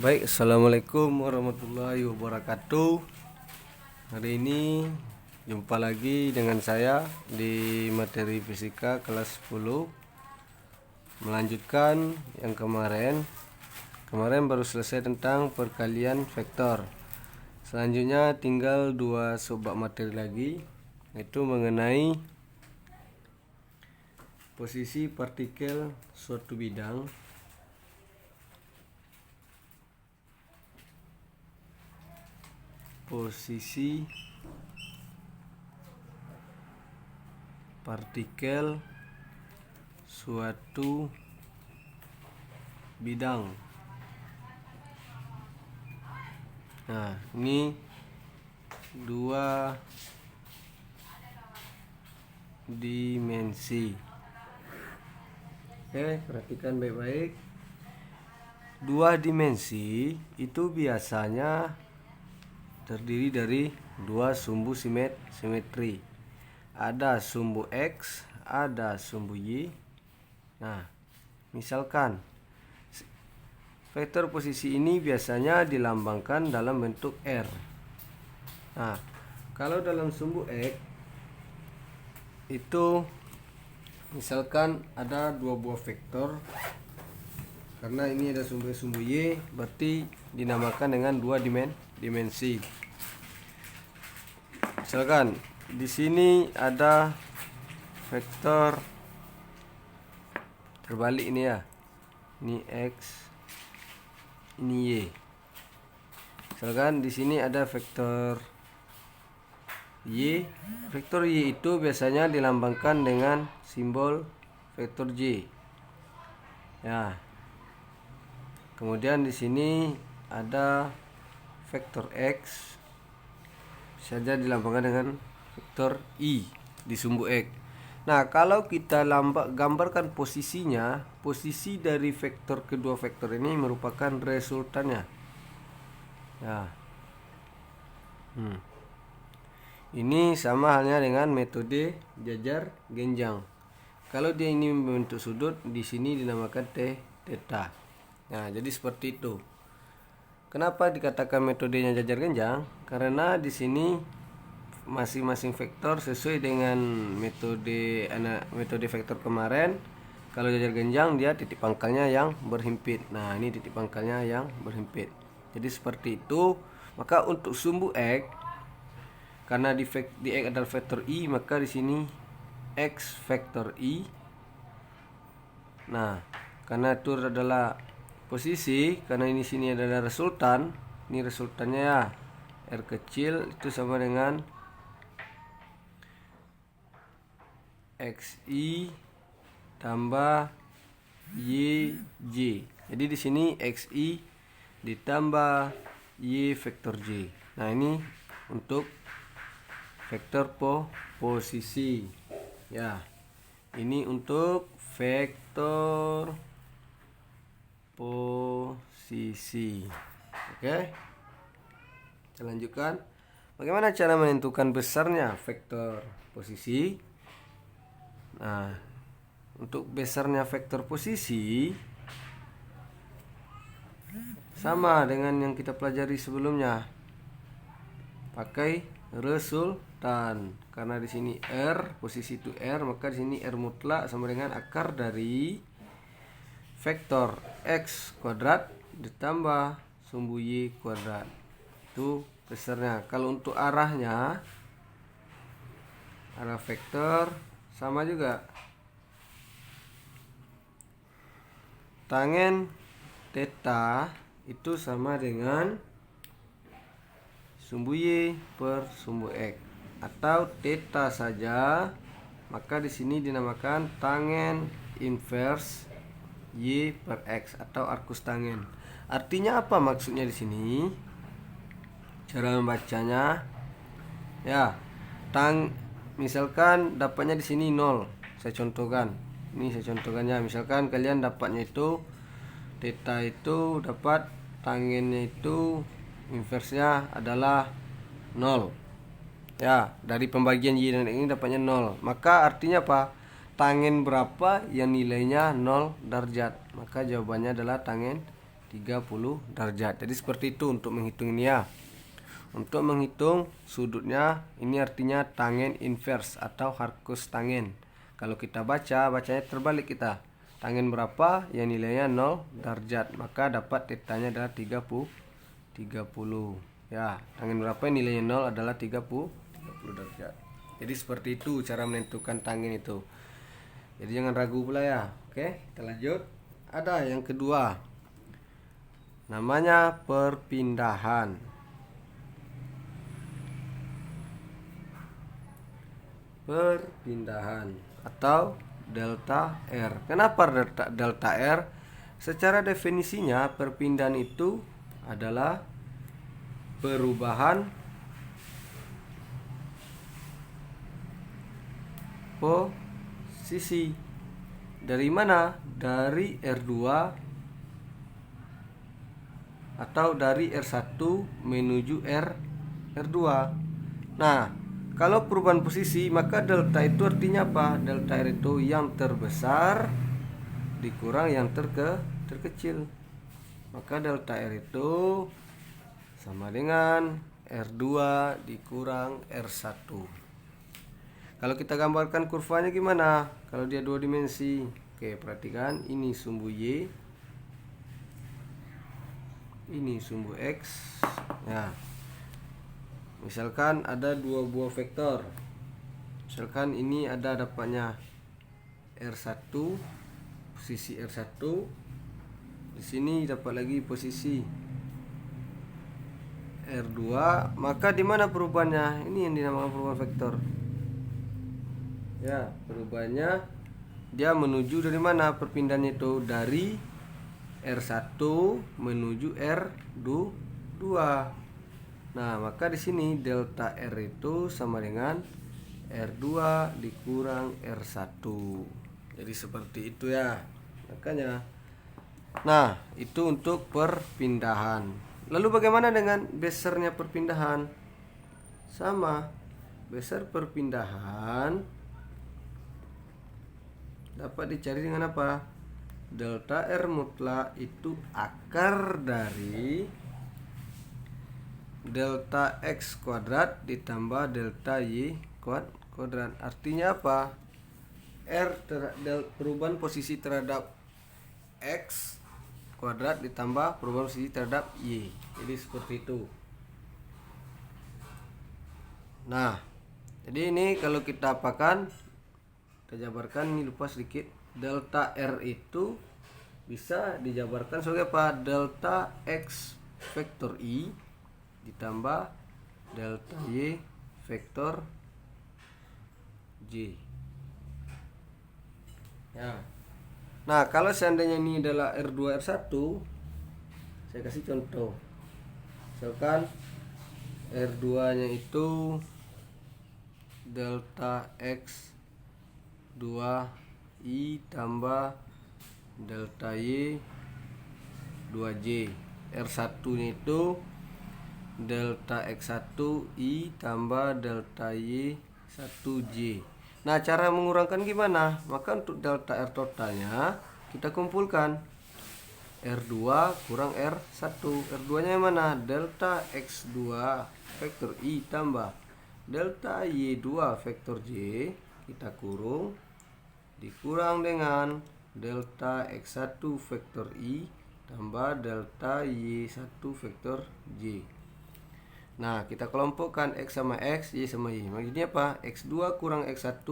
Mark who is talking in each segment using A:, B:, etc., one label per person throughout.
A: Baik, assalamualaikum warahmatullahi wabarakatuh. Hari ini jumpa lagi dengan saya di materi fisika kelas 10. Melanjutkan yang kemarin. Kemarin baru selesai tentang perkalian vektor. Selanjutnya tinggal 2 subbab materi lagi, yaitu mengenai posisi partikel suatu bidang, posisi partikel suatu bidang. Nah, ini 2 dimensi. Oke, perhatikan baik-baik. 2 dimensi itu biasanya terdiri dari 2 sumbu simetri. Ada sumbu X, ada sumbu Y. Nah, misalkan vektor posisi ini biasanya dilambangkan dalam bentuk R. Nah, kalau dalam sumbu X itu misalkan ada 2 buah vektor. Karena ini ada sumbu Y, berarti dinamakan dengan 2 dimensi. Misalkan di sini ada vektor terbalik ini ya. Ini X, ini Y. Misalkan di sini ada vektor Y. Vektor Y itu biasanya dilambangkan dengan simbol vektor J. Ya. Kemudian di sini ada vektor X, saja dilambangkan dengan vektor I di sumbu X. Nah, kalau kita gambarkan posisinya, posisi dari vektor kedua vektor ini merupakan resultannya. Ya. Ini sama halnya dengan metode jajar genjang. Kalau dia ini membentuk sudut, di sini dinamakan theta. Nah, jadi seperti itu. Kenapa dikatakan metodenya jajar genjang? Karena di sini masing-masing vektor sesuai dengan metode vektor kemarin. Kalau jajar genjang dia titik pangkalnya yang berhimpit. Nah, ini titik pangkalnya yang berhimpit. Jadi seperti itu. Maka untuk sumbu X, karena di X adalah vektor I, maka di sini X vektor I. Nah, karena itu adalah posisi, karena ini sini adalah resultan, ini resultannya ya, R kecil itu sama dengan XI tambah YJ. Jadi di sini XI ditambah Y vektor J. Nah, ini untuk vektor posisi. Ya. Ini untuk vektor posisi. Oke. Kita lanjutkan. Bagaimana cara menentukan besarnya vektor posisi? Nah, untuk besarnya vektor posisi sama dengan yang kita pelajari sebelumnya. Pakai resultan. Karena di sini R, posisi itu R, maka di sini R mutlak sama dengan akar dari vektor X kuadrat ditambah sumbu Y kuadrat. Itu besarnya. Kalau untuk arahnya, arah vektor sama juga. Tangen theta itu sama dengan sumbu Y per sumbu X. Atau theta saja, maka di sini dinamakan tangen inverse Y per X atau arcus tangen. Artinya apa maksudnya di sini? Cara membacanya, ya, misalkan dapatnya di sini 0. Saya contohkan. Ini saya contohkannya. Misalkan kalian dapatnya itu theta itu dapat tangennya itu inversnya adalah 0. Ya, dari pembagian Y dan X ini dapatnya 0. Maka artinya apa? Tangen berapa yang nilainya 0 derajat? Maka jawabannya adalah tangen 30 derajat. Jadi seperti itu untuk menghitung ini ya. Untuk menghitung sudutnya, ini artinya tangen inverse atau arcus tangen. Kalau kita bacanya terbalik kita. Tangen berapa? Yang nilainya 0 derajat. Maka dapat tetanya adalah 30. Ya, tangen berapa yang nilainya 0 adalah 30 derajat. Jadi seperti itu cara menentukan tangen itu. Jadi jangan ragu pula ya. Oke, kita lanjut. Ada yang kedua. Namanya perpindahan. Perpindahan atau delta R. Kenapa delta R? Secara definisinya perpindahan itu adalah perubahan posisi. Dari mana? Dari R2 atau dari R1 menuju R2. Nah, kalau perubahan posisi, maka delta itu artinya apa? Delta R itu yang terbesar dikurang yang terkecil. Maka delta R itu sama dengan R2 dikurang R1. Kalau kita gambarkan kurvanya gimana? Kalau dia 2 dimensi. Oke, perhatikan ini sumbu Y. Ini sumbu X. Ya. Misalkan ada 2 buah vektor. Misalkan ini ada dapatnya R1, posisi R1. Di sini dapat lagi posisi R2, maka di mana perubahannya? Ini yang dinamakan perubahan vektor. Ya, perubahannya dia menuju dari mana perpindahannya itu? Dari R1 menuju R2. Nah, maka di sini delta R itu sama dengan R2 dikurang R1. Jadi seperti itu ya. Makanya. Nah, itu untuk perpindahan. Lalu bagaimana dengan besarnya perpindahan? Sama. Besar perpindahan dapat dicari dengan apa? Delta R mutlak itu akar dari delta X kuadrat ditambah delta Y kuadrat. Artinya apa? Perubahan posisi terhadap X kuadrat ditambah perubahan posisi terhadap Y. Jadi seperti itu. Nah, jadi ini kalau kita apakan, kita jabarkan, ini lupa sedikit. Delta R itu bisa dijabarkan sebagai apa? Delta X vektor I ditambah delta Y vektor J. Ya. Nah, kalau seandainya ini adalah R2 R1, saya kasih contoh. Misalkan R2-nya itu delta X 2I tambah delta Y 2J. R1-nya itu delta X1I tambah delta Y1J. Nah, cara mengurangkan gimana? Maka untuk delta R totalnya kita kumpulkan R2 kurang R1. R2 nya yang mana? Delta X2 vektor I tambah delta Y2 vektor J kita kurung dikurang dengan delta X1 vektor I tambah delta Y1 vektor J. Nah, kita kelompokkan X sama X, Y sama Y. Maksudnya apa? X2 kurang X1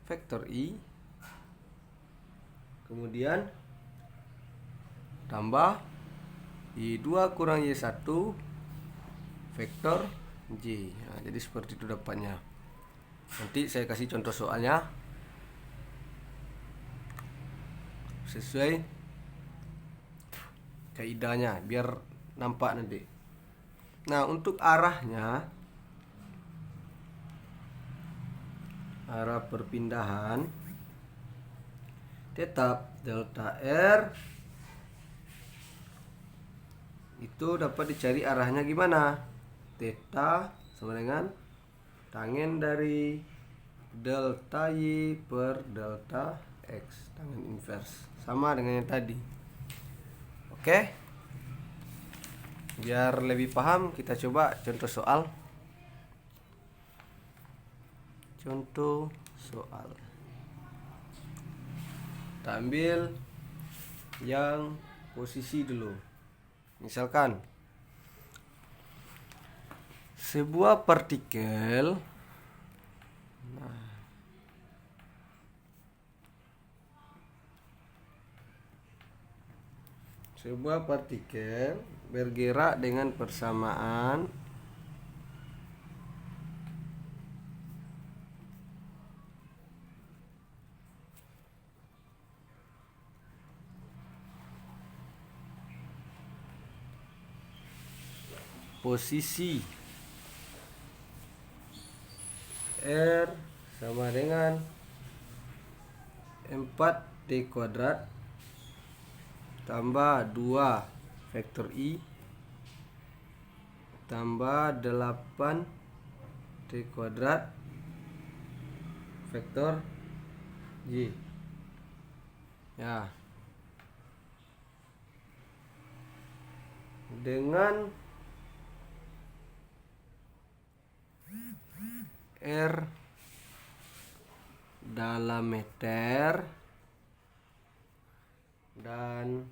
A: vektor I. Kemudian tambah Y2 kurang Y1 vektor J. Nah, jadi seperti itu dapatnya. Nanti saya kasih contoh soalnya sesuai kaidahnya biar nampak nanti. Nah, untuk arah perpindahan tetap delta R itu dapat dicari arahnya gimana? Theta sama dengan tangen dari delta Y per delta X, tangen inverse, sama dengan yang tadi. Oke, biar lebih paham kita coba contoh soal. Contoh soal. Kita ambil yang posisi dulu. Misalkan sebuah partikel bergerak dengan persamaan posisi R sama dengan 4t² tambah 2 vektor I tambah 8t² vektor Y. Ya. Dengan R dalam meter dan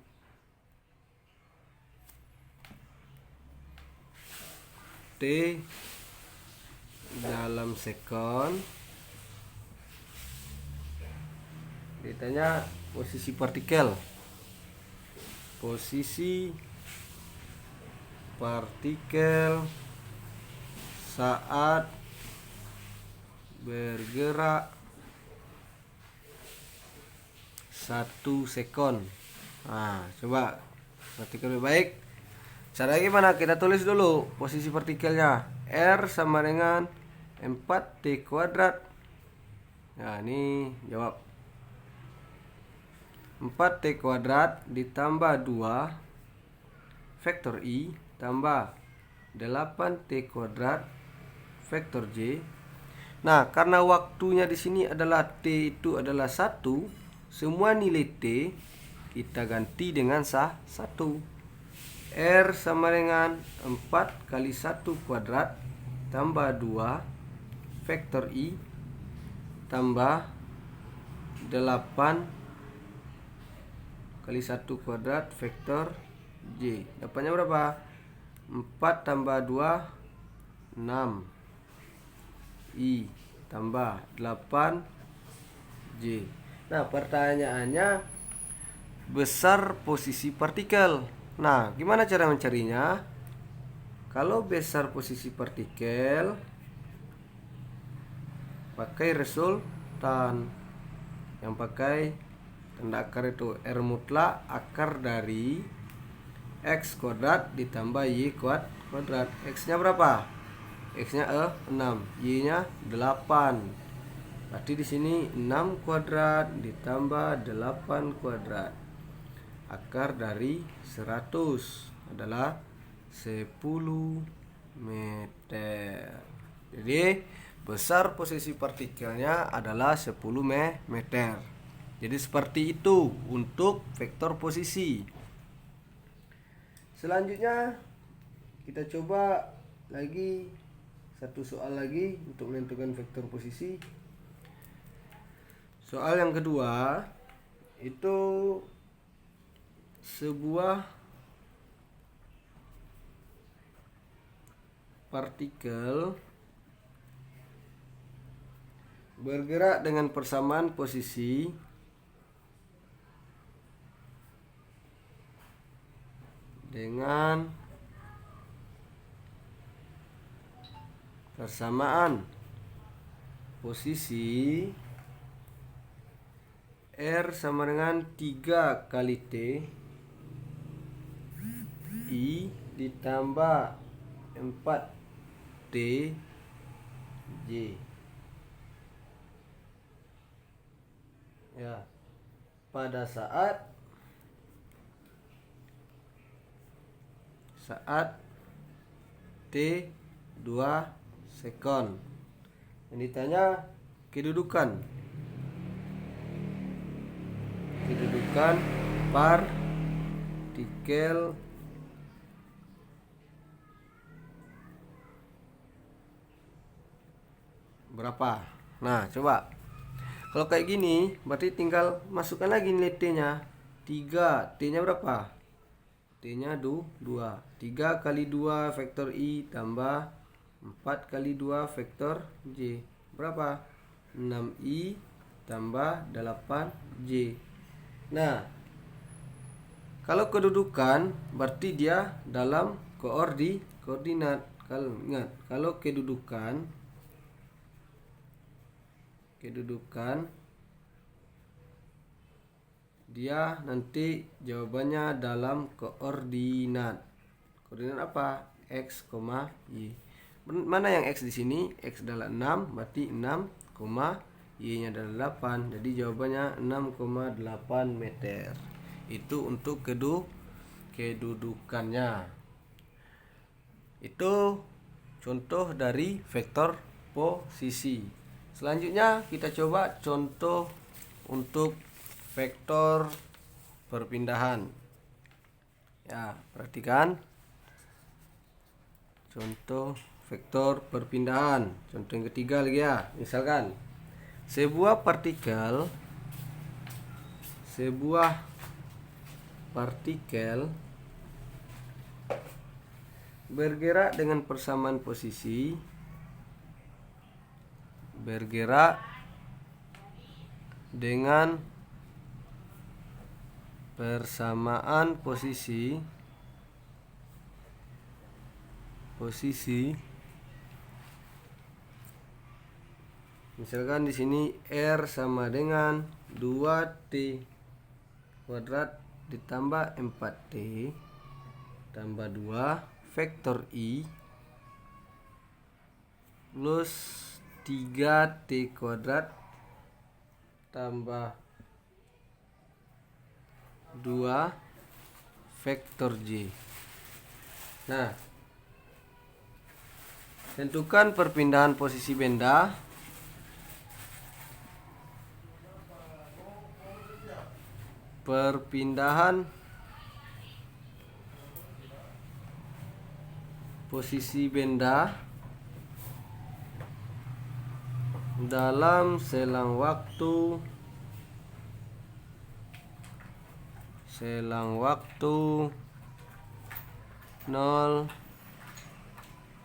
A: T dalam sekon, ditanya posisi partikel. Posisi partikel saat bergerak 1 sekon. Nah, coba partikel lebih baik. Caranya gimana? Kita tulis dulu posisi partikelnya. R sama dengan 4t². Nah, ini jawab. 4t² ditambah 2 vektor I tambah 8t² vektor J. Nah, karena waktunya di sini adalah T itu adalah 1, semua nilai T kita ganti dengan 1. R sama dengan 4 kali 1² tambah 2 vektor I tambah 8 kali 1² vektor J. Dapatnya berapa? 4 tambah 2 6 I tambah 8 J. Nah, pertanyaannya besar posisi partikel. Nah, gimana cara mencarinya? Kalau besar posisi partikel, pakai resultan. Yang pakai tanda akar itu R mutlak akar dari X² ditambah Y kuadrat. X-nya berapa? X-nya 6, Y-nya 8. Berarti di sini 6² ditambah 8². Akar dari 100 adalah 10 meter. Jadi besar posisi partikelnya adalah 10 meter. Jadi seperti itu untuk vektor posisi. Selanjutnya kita coba lagi satu soal lagi untuk menentukan vektor posisi. Soal yang kedua itu sebuah partikel bergerak dengan persamaan posisi dengan persamaan posisi R sama dengan 3 kali T I ditambah 4T J. Ya, pada saat T 2 sekon. Yang ditanya kedudukan partikel. partikel berapa. Nah, coba. Kalau kayak gini, berarti tinggal masukkan lagi nilai T-nya. 3, T-nya berapa? T-nya 2. 3 kali 2 vektor I tambah 4 kali 2 vektor J. Berapa? 6I tambah 8J. Nah, kalau kedudukan berarti dia dalam koordinat. Kalau ingat, kalau kedudukan dia nanti jawabannya dalam koordinat. Koordinat apa? X, Y. Mana yang X di sini? X adalah 6, berarti 6, Y-nya adalah 8. Jadi jawabannya 6,8 meter. Itu untuk kedudukannya. Itu contoh dari vektor posisi. Selanjutnya kita coba contoh untuk vektor perpindahan. Ya, perhatikan. Contoh vektor perpindahan. Contoh yang ketiga lagi ya. Misalkan sebuah partikel bergerak dengan persamaan posisi misalkan di sini R sama dengan 2T kuadrat ditambah 4T tambah 2 vektor I plus 3T kuadrat tambah 2 vektor J. Nah, tentukan perpindahan posisi benda dalam selang waktu 0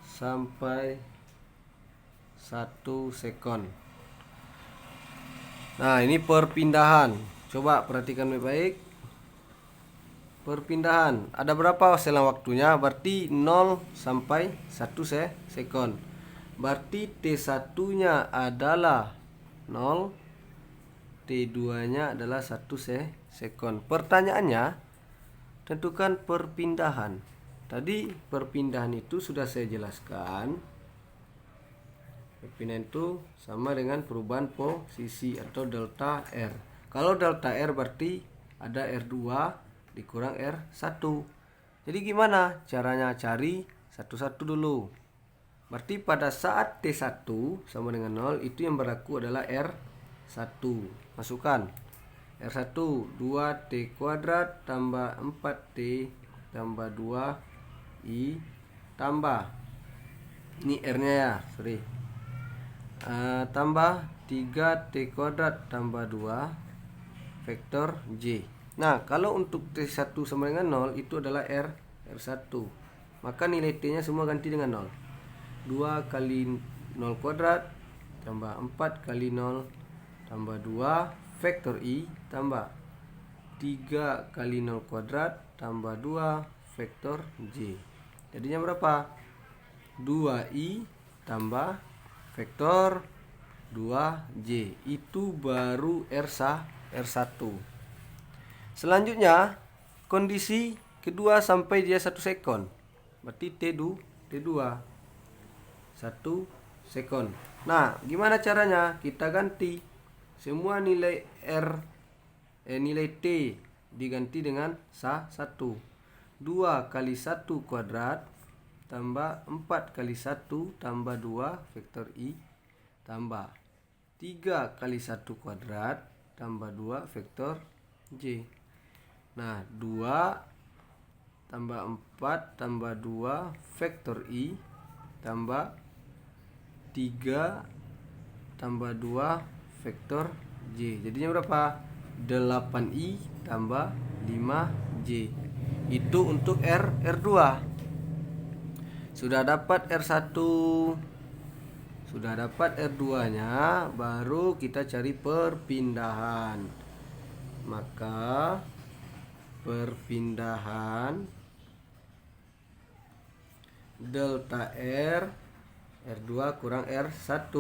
A: sampai 1 sekon. Nah, ini perpindahan. Coba perhatikan baik-baik. Perpindahan. Ada berapa selang waktunya? Berarti 0 sampai 1 sekon. Berarti T1-nya adalah 0, T2-nya adalah 1 sekon. Pertanyaannya, tentukan perpindahan. Tadi perpindahan itu sudah saya jelaskan. Perpindahan itu sama dengan perubahan posisi atau delta R. Kalau delta R berarti ada R2 dikurang R1. Jadi gimana caranya? Cari satu-satu dulu. Berarti pada saat T1 sama dengan 0, itu yang berlaku adalah R1. Masukkan R1 2T kuadrat tambah 4T tambah 2I tambah, ini R-nya ya, sorry, tambah 3T kuadrat tambah 2 vektor J. Nah, kalau untuk T1 sama dengan 0 itu adalah R1. Maka nilai T-nya semua ganti dengan 0. 2 kali 0 kuadrat tambah 4 kali 0 tambah 2 vektor I tambah 3 kali 0 kuadrat tambah 2 vektor J. Jadinya berapa? 2I tambah vektor 2J. Itu baru R1. Selanjutnya kondisi kedua sampai dia 1 sekon. Berarti T2 1 sekon. Nah, gimana caranya? Kita ganti semua nilai nilai T diganti dengan 1. 2 kali 1 kuadrat tambah 4 kali 1 tambah 2 vektor I tambah 3 kali 1 kuadrat tambah 2 vektor J. Nah, 2 tambah 4 tambah 2 vektor I tambah 3 tambah 2 vektor J. Jadinya berapa? 8I tambah 5J. Itu untuk R2. Sudah dapat R1, sudah dapat R2 nya, baru kita cari perpindahan. Maka perpindahan delta R2 kurang R1.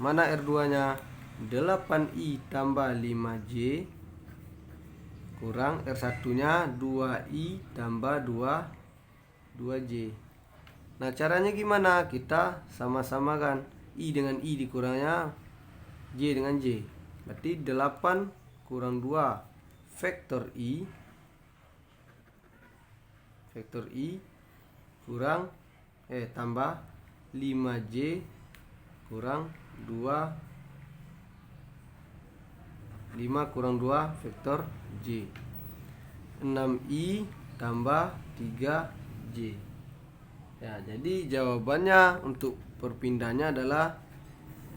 A: Mana R2 nya? 8I tambah 5J kurang R1 nya 2I tambah 2J. Nah, caranya gimana? Kita sama-samakan I dengan I dikurangnya J dengan J. Berarti 8 kurang 2 vektor I kurang tambah 5J kurang 5 kurang 2 vektor J. 6I tambah 3J. Ya, jadi jawabannya untuk perpindahannya adalah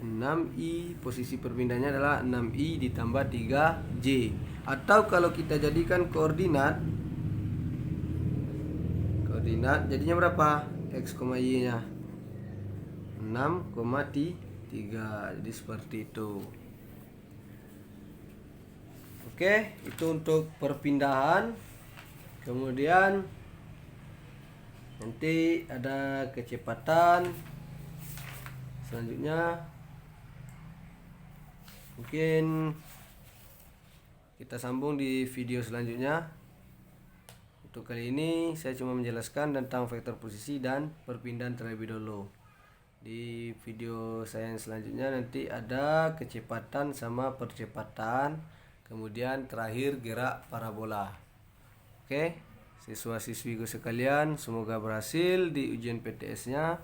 A: 6I. Posisi perpindahannya adalah 6I ditambah 3J. Atau kalau kita jadikan koordinat jadinya berapa? X, Y nya 6,3. Jadi seperti itu. Oke, itu untuk perpindahan. Kemudian nanti ada kecepatan. Selanjutnya mungkin kita sambung di video selanjutnya. Untuk kali ini saya cuma menjelaskan tentang vektor posisi dan perpindahan terlebih dahulu. Di video saya yang selanjutnya nanti ada kecepatan sama percepatan, kemudian terakhir gerak parabola. Oke, siswa-siswiku sekalian, semoga berhasil di ujian PTS-nya.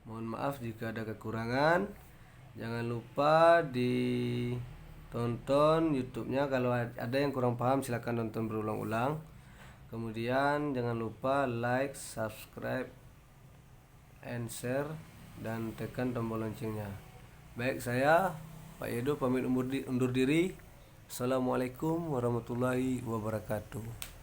A: Mohon maaf jika ada kekurangan. Jangan lupa ditonton YouTube-nya. Kalau ada yang kurang paham silahkan nonton berulang-ulang. Kemudian jangan lupa like, subscribe, and share, dan tekan tombol loncengnya. Baik, saya Pak Edo pamit undur diri. Assalamualaikum warahmatullahi wabarakatuh.